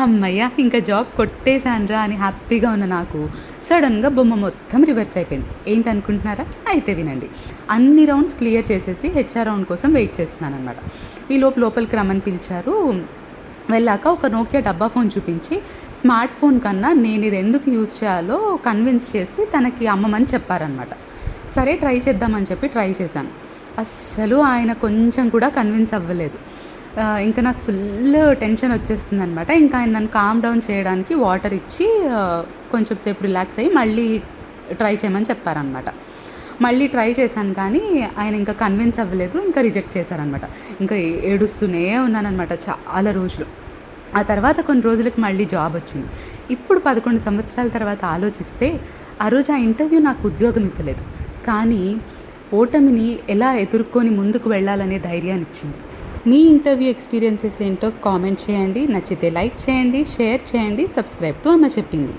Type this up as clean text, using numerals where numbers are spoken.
హమ్మయ్య! ఇంకా జాబ్ కొట్టేసానురా అని హ్యాపీగా ఉన్న నాకు సడెన్‌గా బొమ్మ మొత్తం రివర్స్ అయిపోయింది. ఏంటనుకుంటున్నారా? అయితే వినండి. అన్ని రౌండ్స్ క్లియర్ చేసేసి హెచ్ఆర్ రౌండ్ కోసం వెయిట్ చేస్తున్నాననమాట. ఈలోపు లోపలికి రమ్మని పిలిచారు. వెళ్ళాక ఒక నోకియా డబ్బా ఫోన్ చూపించి, స్మార్ట్ ఫోన్ కన్నా నేనిది ఎందుకు యూజ్ చేయాలో కన్విన్స్ చేసి తనకి అమ్మమని చెప్పారనమాట. సరే ట్రై చేద్దామని చెప్పి ట్రై చేశాను. అస్సలు ఆయన కొంచెం కూడా కన్విన్స్ అవ్వలేదు. ఇంకా నాకు ఫుల్ టెన్షన్ వచ్చేస్తుందనమాట. ఇంకా ఆయన నన్ను కామ్ డౌన్ చేయడానికి వాటర్ ఇచ్చి కొంచెం సేపు రిలాక్స్ అయ్యి మళ్ళీ ట్రై చేయమని చెప్పారనమాట. మళ్ళీ ట్రై చేశాను కానీ ఆయన ఇంకా కన్విన్స్ అవ్వలేదు. ఇంకా రిజెక్ట్ చేశారనమాట. ఇంకా ఏడుస్తూనే ఉన్నాననమాట చాలా రోజులు. ఆ తర్వాత కొన్ని రోజులకి మళ్ళీ జాబ్ వచ్చింది. ఇప్పుడు 11 సంవత్సరాల తర్వాత ఆలోచిస్తే ఆ రోజు ఆ ఇంటర్వ్యూ నాకు ఉద్యోగం ఇవ్వలేదు, కానీ ఓటమిని ఎలా ఎదుర్కొని ముందుకు వెళ్ళాలనే ధైర్యాన్ని ఇచ్చింది. మీ ఇంటర్వ్యూ ఎక్స్పీరియన్సెస్ ఏంటో కామెంట్ చేయండి. నచ్చితే లైక్ చేయండి, షేర్ చేయండి, సబ్స్క్రైబ్ టు అమ్మ చెప్పింది.